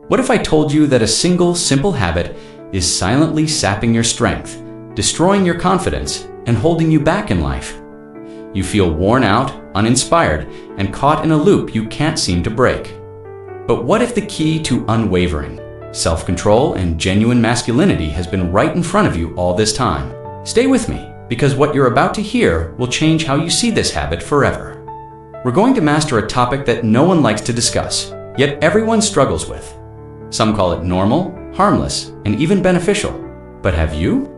What if I told you that a single simple habit is silently sapping your strength, destroying your confidence, and holding you back in life? You feel worn out, uninspired, and caught in a loop you can't seem to break. But what if the key to unwavering self-control and genuine masculinity has been right in front of you all this time? Stay with me, because what you're about to hear will change how you see this habit forever. We're going to master a topic that no one likes to discuss, yet everyone struggles with. Some call it normal, harmless, and even beneficial. But have you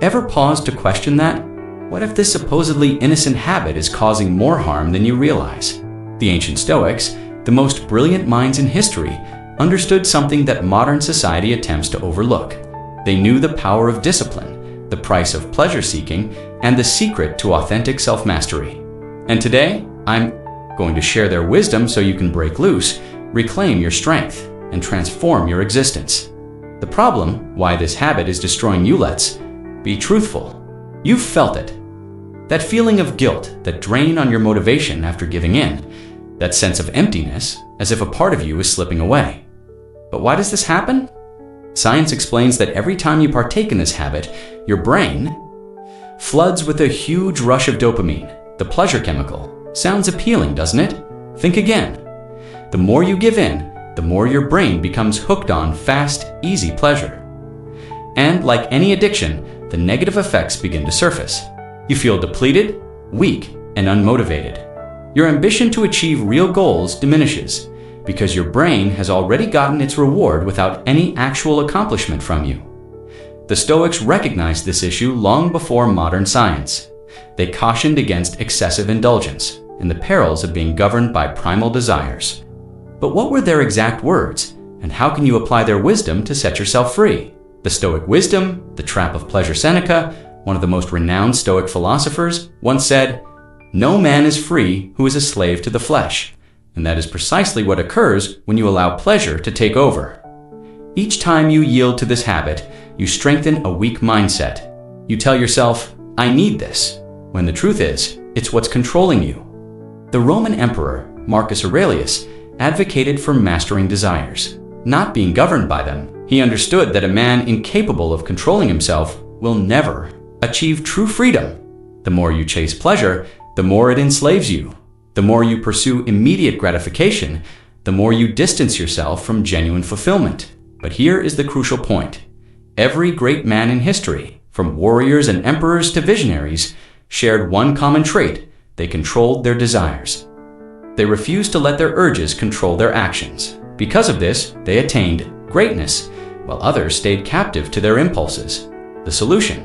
ever paused to question that? What if this supposedly innocent habit is causing more harm than you realize? The ancient Stoics, the most brilliant minds in history, understood something that modern society attempts to overlook. They knew the power of discipline, the price of pleasure-seeking, and the secret to authentic self-mastery. And today, I'm going to share their wisdom so you can break loose, reclaim your strength, and transform your existence. The problem, why this habit is destroying you, let's be truthful. You've felt it. That feeling of guilt, that drain on your motivation after giving in, that sense of emptiness, as if a part of you is slipping away. But why does this happen? Science explains that every time you partake in this habit, your brain floods with a huge rush of dopamine, the pleasure chemical. Sounds appealing, doesn't it? Think again. The more you give in, the more your brain becomes hooked on fast, easy pleasure. And like any addiction, the negative effects begin to surface. You feel depleted, weak, and unmotivated. Your ambition to achieve real goals diminishes because your brain has already gotten its reward without any actual accomplishment from you. The Stoics recognized this issue long before modern science. They cautioned against excessive indulgence and the perils of being governed by primal desires. But what were their exact words, and how can you apply their wisdom to set yourself free? The Stoic wisdom, the trap of pleasure. Seneca, one of the most renowned Stoic philosophers, once said, "No man is free who is a slave to the flesh." And that is precisely what occurs when you allow pleasure to take over. Each time you yield to this habit, you strengthen a weak mindset. You tell yourself, "I need this," when the truth is, it's what's controlling you. The Roman Emperor, Marcus Aurelius, advocated for mastering desires, not being governed by them. He understood that a man incapable of controlling himself will never achieve true freedom. The more you chase pleasure, the more it enslaves you. The more you pursue immediate gratification, the more you distance yourself from genuine fulfillment. But here is the crucial point. Every great man in history, from warriors and emperors to visionaries, shared one common trait: they controlled their desires. They refused to let their urges control their actions. Because of this, they attained greatness, while others stayed captive to their impulses. The solution: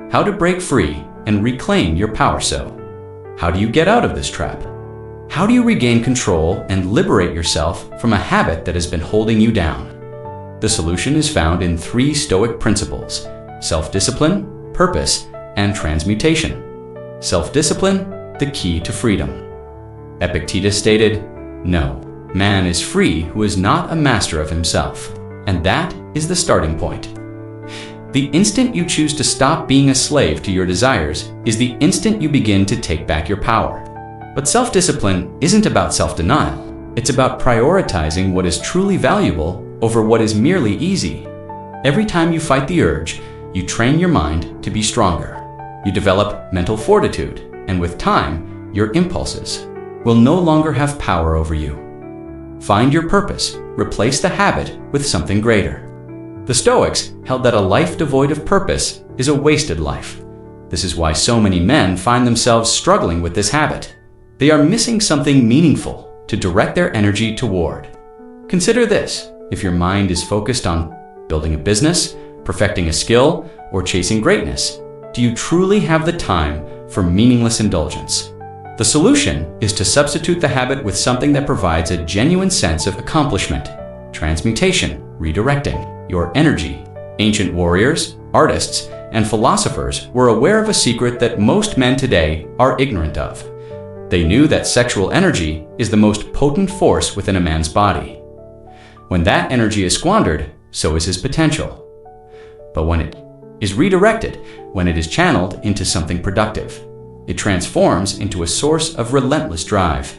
how to break free and reclaim your power. So, how do you get out of this trap? How do you regain control and liberate yourself from a habit that has been holding you down? The solution is found in 3 Stoic principles: self-discipline, purpose, and transmutation. Self-discipline, the key to freedom. Epictetus stated, "No, man is free who is not a master of himself." And that is the starting point. The instant you choose to stop being a slave to your desires is the instant you begin to take back your power. But self-discipline isn't about self-denial. It's about prioritizing what is truly valuable over what is merely easy. Every time you fight the urge, you train your mind to be stronger. You develop mental fortitude, and with time, your impulses will no longer have power over you. Find your purpose. Replace the habit with something greater. The Stoics held that a life devoid of purpose is a wasted life. This is why so many men find themselves struggling with this habit. They are missing something meaningful to direct their energy toward. Consider this: if your mind is focused on building a business, perfecting a skill, or chasing greatness, do you truly have the time for meaningless indulgence? The solution is to substitute the habit with something that provides a genuine sense of accomplishment. Transmutation, redirecting your energy. Ancient warriors, artists, and philosophers were aware of a secret that most men today are ignorant of. They knew that sexual energy is the most potent force within a man's body. When that energy is squandered, so is his potential. But when it is redirected, when it is channeled into something productive, it transforms into a source of relentless drive.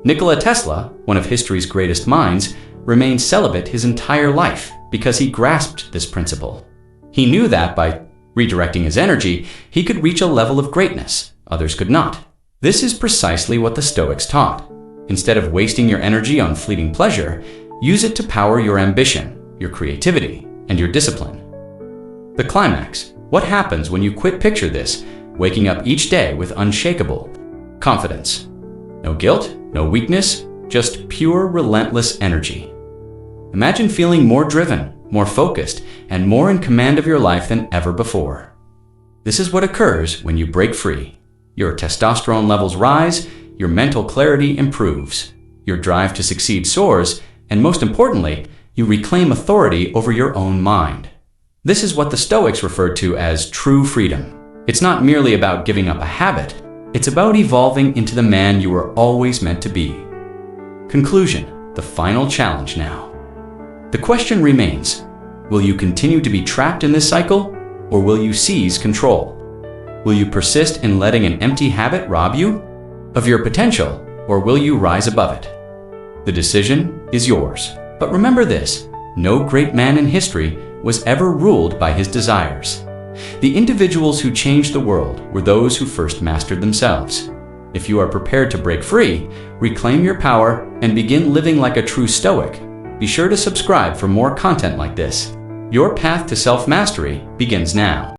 Nikola Tesla, one of history's greatest minds, remained celibate his entire life because he grasped this principle. He knew that by redirecting his energy, he could reach a level of greatness others could not. This is precisely what the Stoics taught. Instead of wasting your energy on fleeting pleasure, use it to power your ambition, your creativity, and your discipline. The climax. What happens when you quit? Picture this, waking up each day with unshakable confidence. No guilt, no weakness, just pure, relentless energy. Imagine feeling more driven, more focused, and more in command of your life than ever before. This is what occurs when you break free. Your testosterone levels rise, your mental clarity improves, your drive to succeed soars, and most importantly, you reclaim authority over your own mind. This is what the Stoics referred to as true freedom. It's not merely about giving up a habit, it's about evolving into the man you were always meant to be. Conclusion, the final challenge now. The question remains, will you continue to be trapped in this cycle, or will you seize control? Will you persist in letting an empty habit rob you of your potential, or will you rise above it? The decision is yours. But remember this, no great man in history was ever ruled by his desires. The individuals who changed the world were those who first mastered themselves. If you are prepared to break free, reclaim your power, and begin living like a true Stoic, be sure to subscribe for more content like this. Your path to self-mastery begins now.